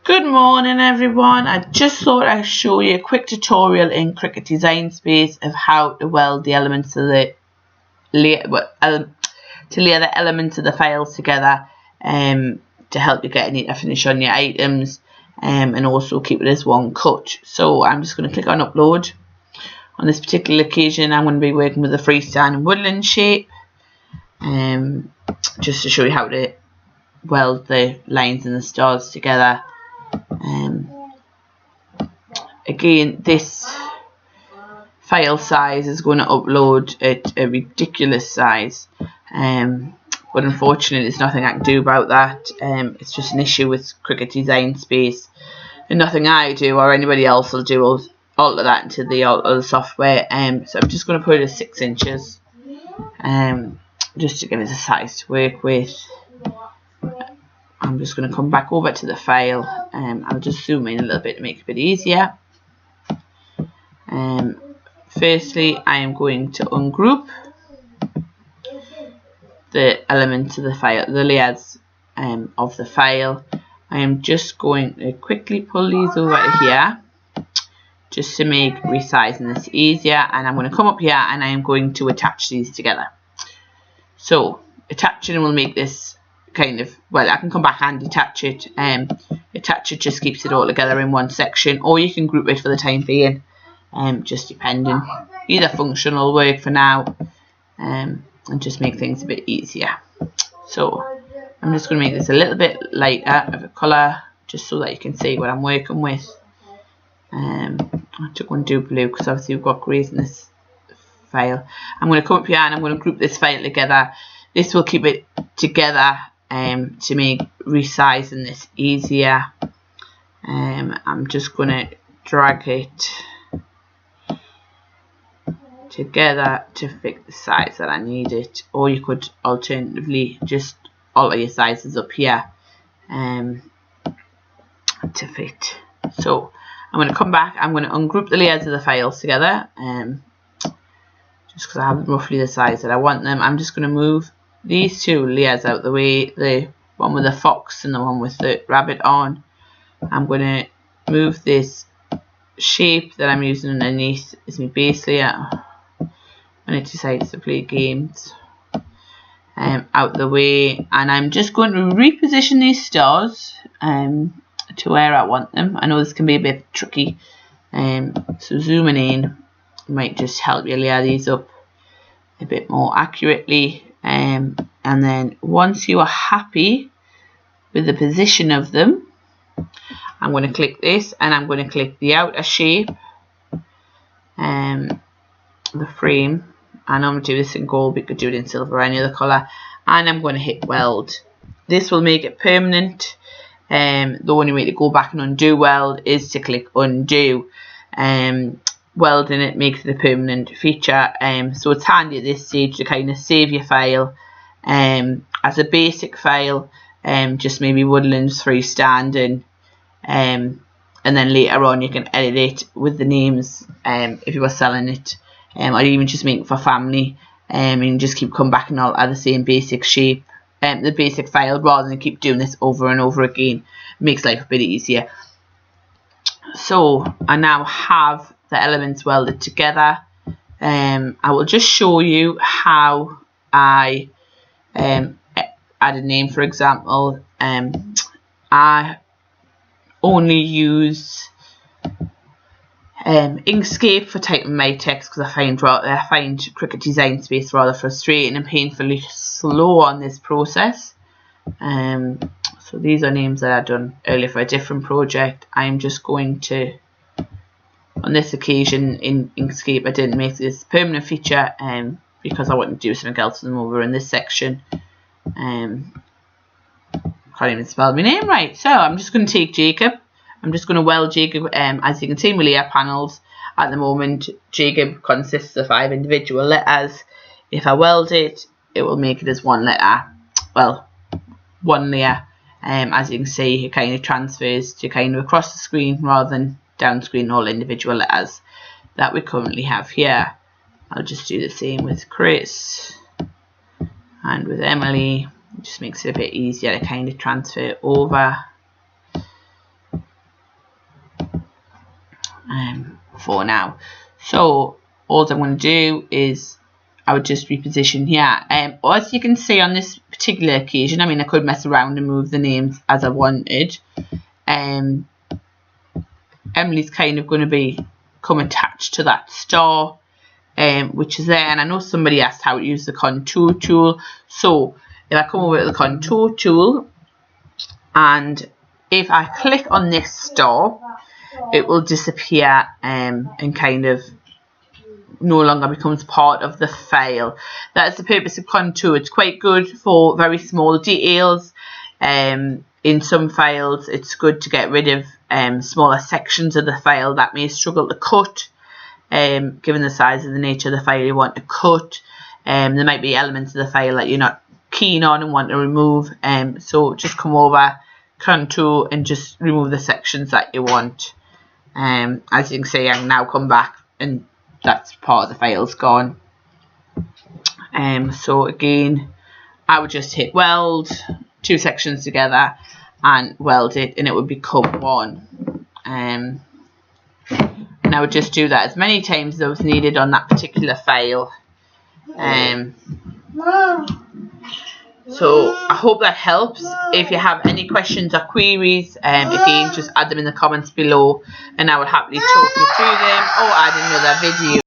Good morning everyone. I just thought I'd show you a quick tutorial in Cricut Design Space of how to weld the elements of the layer the elements of the files together to help you get a neater finish on your items and also keep it as one cut. So I'm just going to click on upload. On this particular occasion I'm going to be working with a freestanding woodland shape just to show you how to weld the lines and the stars together. Again, this file size is going to upload at a ridiculous size, but unfortunately there's nothing I can do about that. It's just an issue with Cricut Design Space, and nothing I do or anybody else will do will alter that into the other software. So I'm just going to put it at 6 inches just to give us a size to work with. I'm just going to come back over to the file. I'll just zoom in a little bit to make it a bit easier. Firstly, I am going to ungroup the elements of the file, the layers of the file. I am just going to quickly pull these over here just to make resizing this easier, and I'm going to come up here and I am going to attach these together. So attaching will make this kind of, well, I can come back and detach it. Attach it just keeps it all together in one section, or you can group it for the time being, just depending. Either function will work for now, and just make things a bit easier. So I'm just going to make this a little bit lighter of a colour just so that you can see what I'm working with. I took one do blue because obviously we've got greys in this file. I'm going to come up here and I'm going to group this file together. This will keep it together to make resizing this easier. I'm just going to drag it together to fit the size that I need it, or you could alternatively just alter your sizes up here to fit. So I'm going to come back, I'm going to ungroup the layers of the files together just because I have roughly the size that I want them. I'm just going to move these two layers out of the way, the one with the fox and the one with the rabbit on. I'm going to move this shape that I'm using underneath as my base layer when it decides to play games out the way, and I'm just going to reposition these stars to where I want them. I know this can be a bit tricky, so zooming in might just help you layer these up a bit more accurately. And then once you are happy with the position of them, I'm going to click this and I'm going to click the outer shape, the frame. I normally do this in gold, but you could do it in silver or any other colour, and I'm going to hit weld. This will make it permanent. The only way to go back and undo weld is to click undo. Welding it makes it a permanent feature, so it's handy at this stage to kind of save your file as a basic file, just maybe woodlands freestanding, and then later on you can edit it with the names if you were selling it, or even just make it for family, and just keep coming back and all at the same basic shape, the basic file, rather than keep doing this over and over again. It makes life a bit easier. So I now have the elements welded together. I will just show you how I add a name. For example, I only use Inkscape for typing my text because I find Cricut Design Space rather frustrating and painfully slow on this process. So these are names that I've done earlier for a different project. I'm just going to, on this occasion in Inkscape, I didn't make this permanent feature because I wanted to do something else with them over in this section. Can't even spell my name right. So I'm just going to take Jacob. I'm just going to weld Jacob. As you can see in my layer panels at the moment, Jacob consists of 5 individual letters. If I weld it, it will make it as one letter. Well, one layer. As you can see, it kind of transfers to kind of across the screen rather than down screen all individual letters that we currently have here. I'll just do the same with Chris and with Emily. It just makes it a bit easier to kind of transfer over. for now. So all I'm going to do is I would just reposition here. As you can see on this particular occasion, I mean, I could mess around and move the names as I wanted. Emily's kind of going to become attached to that star, which is there. And I know somebody asked how to use the contour tool. So if I come over to the contour tool, and if I click on this star, it will disappear and kind of no longer becomes part of the file. That's the purpose of contour. It's quite good for very small details. In some files, it's good to get rid of smaller sections of the file that may struggle to cut, given the size and the nature of the file you want to cut. There might be elements of the file that you're not keen on and want to remove. So just come over, contour, and just remove the sections that you want. As you can see, I can now come back and that's part of the file's gone. So again, I would just hit weld, two sections together, and weld it, and it would become one. And I would just do that as many times as was needed on that particular file. So I hope that helps. If you have any questions or queries, again, just add them in the comments below, and I will happily talk you through them or add another video.